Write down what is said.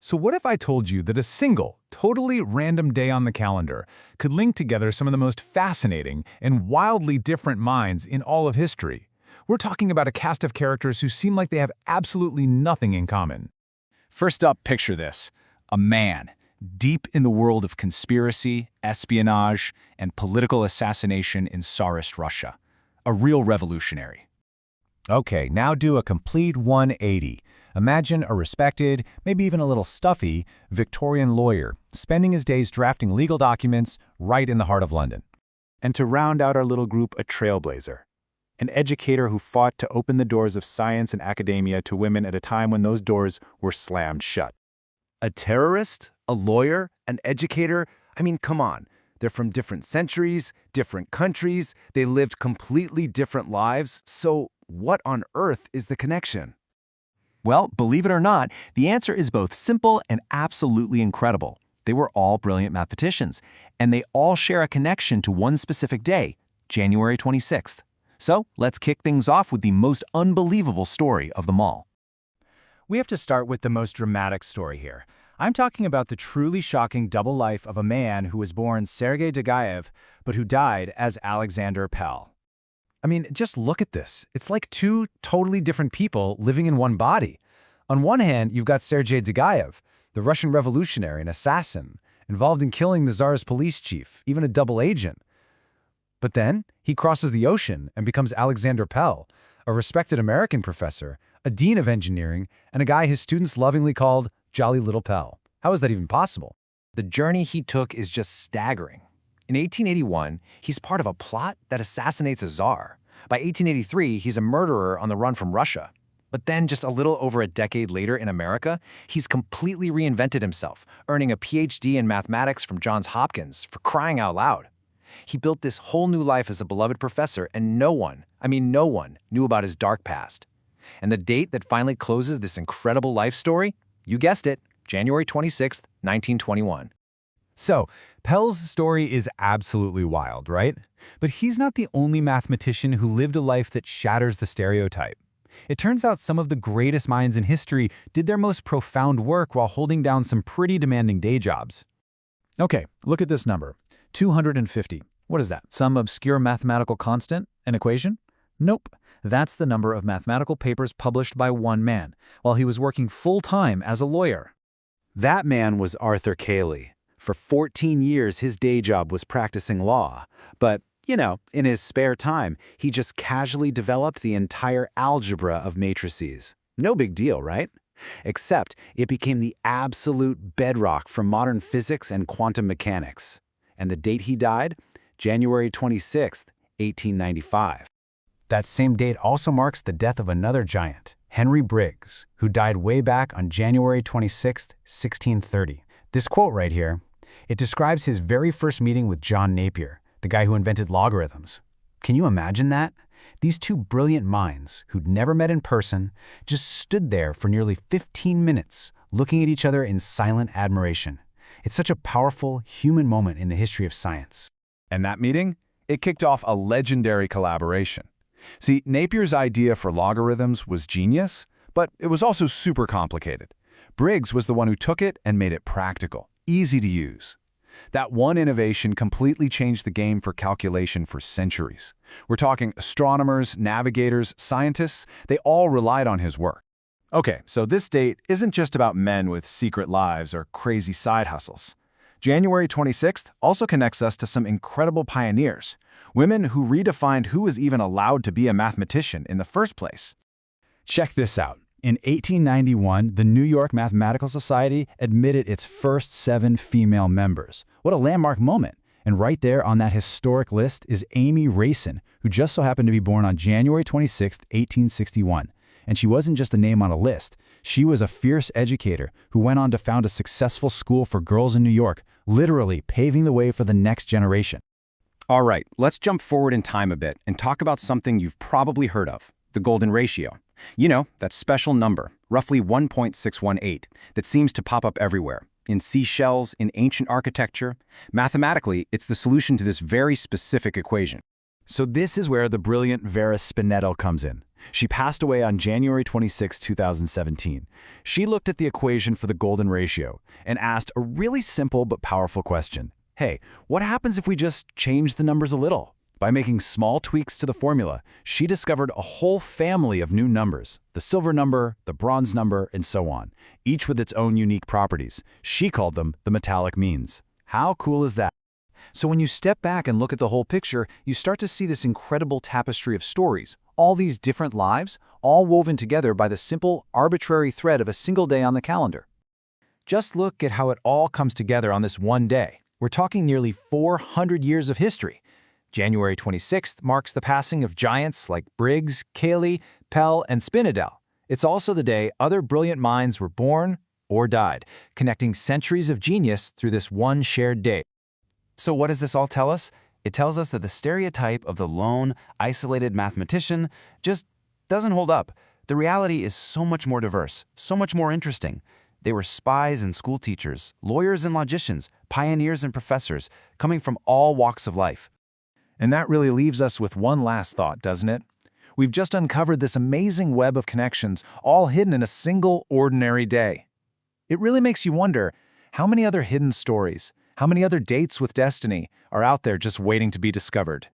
So what if I told you that a single, totally random day on the calendar could link together some of the most fascinating and wildly different minds in all of history? We're talking about a cast of characters who seem like they have absolutely nothing in common. First up, picture this. A man, deep in the world of conspiracy, espionage, and political assassination in Tsarist Russia. A real revolutionary. Okay, now do a complete 180. Imagine a respected, maybe even a little stuffy, Victorian lawyer spending his days drafting legal documents right in the heart of London. And to round out our little group, a trailblazer. An educator who fought to open the doors of science and academia to women at a time when those doors were slammed shut. A terrorist? A lawyer? An educator? I mean, come on. They're from different centuries, different countries. They lived completely different lives. So what on earth is the connection? Well, believe it or not, the answer is both simple and absolutely incredible. They were all brilliant mathematicians, and they all share a connection to one specific day, January 26th. So let's kick things off with the most unbelievable story of them all. We have to start with the most dramatic story here. I'm talking about the truly shocking double life of a man who was born Sergei Dagaev, but who died as Alexander Pell. I mean, just look at this. It's like two totally different people living in one body. On one hand, you've got Sergei Dagaev, the Russian revolutionary and assassin, involved in killing the Tsar's police chief, even a double agent. But then, he crosses the ocean and becomes Alexander Pell, a respected American professor, a dean of engineering, and a guy his students lovingly called Jolly Little Pell. How is that even possible? The journey he took is just staggering. In 1881, he's part of a plot that assassinates a czar. By 1883, he's a murderer on the run from Russia. But then, just a little over a decade later in America, he's completely reinvented himself, earning a PhD in mathematics from Johns Hopkins, for crying out loud. He built this whole new life as a beloved professor, and no one knew about his dark past. And the date that finally closes this incredible life story? You guessed it, January 26th, 1921. So, Pell's story is absolutely wild, right? But he's not the only mathematician who lived a life that shatters the stereotype. It turns out some of the greatest minds in history did their most profound work while holding down some pretty demanding day jobs. Okay, look at this number, 250. What is that, some obscure mathematical constant, an equation? Nope, that's the number of mathematical papers published by one man, while he was working full-time as a lawyer. That man was Arthur Cayley. For 14 years, his day job was practicing law. But, in his spare time, he just casually developed the entire algebra of matrices. No big deal, right? Except it became the absolute bedrock for modern physics and quantum mechanics. And the date he died? January 26th, 1895. That same date also marks the death of another giant, Henry Briggs, who died way back on January 26, 1630. This quote right here, it describes his very first meeting with John Napier, the guy who invented logarithms. Can you imagine that? These two brilliant minds, who'd never met in person, just stood there for nearly 15 minutes, looking at each other in silent admiration. It's such a powerful, human moment in the history of science. And that meeting? It kicked off a legendary collaboration. See, Napier's idea for logarithms was genius, but it was also super complicated. Briggs was the one who took it and made it practical, easy to use. That one innovation completely changed the game for calculation for centuries. We're talking astronomers, navigators, scientists, they all relied on his work. Okay, so this date isn't just about men with secret lives or crazy side hustles. January 26th also connects us to some incredible pioneers, women who redefined who was even allowed to be a mathematician in the first place. Check this out. In 1891, the New York Mathematical Society admitted its first 7 female members. What a landmark moment. And right there on that historic list is Amy Rayson, who just so happened to be born on January 26, 1861. And she wasn't just a name on a list. She was a fierce educator who went on to found a successful school for girls in New York, literally paving the way for the next generation. All right, let's jump forward in time a bit and talk about something you've probably heard of, the golden ratio. You know, that special number, roughly 1.618, that seems to pop up everywhere, in seashells, in ancient architecture. Mathematically, it's the solution to this very specific equation. So this is where the brilliant Vera Spinadel comes in. She passed away on January 26, 2017. She looked at the equation for the golden ratio and asked a really simple but powerful question. Hey, what happens if we just change the numbers a little? By making small tweaks to the formula, she discovered a whole family of new numbers, the silver number, the bronze number, and so on, each with its own unique properties. She called them the metallic means. How cool is that? So when you step back and look at the whole picture, you start to see this incredible tapestry of stories, all these different lives, all woven together by the simple, arbitrary thread of a single day on the calendar. Just look at how it all comes together on this one day. We're talking nearly 400 years of history. January 26th marks the passing of giants like Briggs, Cayley, Pell, and Spinadel. It's also the day other brilliant minds were born or died, connecting centuries of genius through this one shared day. So what does this all tell us? It tells us that the stereotype of the lone, isolated mathematician just doesn't hold up. The reality is so much more diverse, so much more interesting. They were spies and school teachers, lawyers and logicians, pioneers and professors, coming from all walks of life. And that really leaves us with one last thought, doesn't it? We've just uncovered this amazing web of connections, all hidden in a single ordinary day. It really makes you wonder, how many other hidden stories, how many other dates with destiny are out there just waiting to be discovered?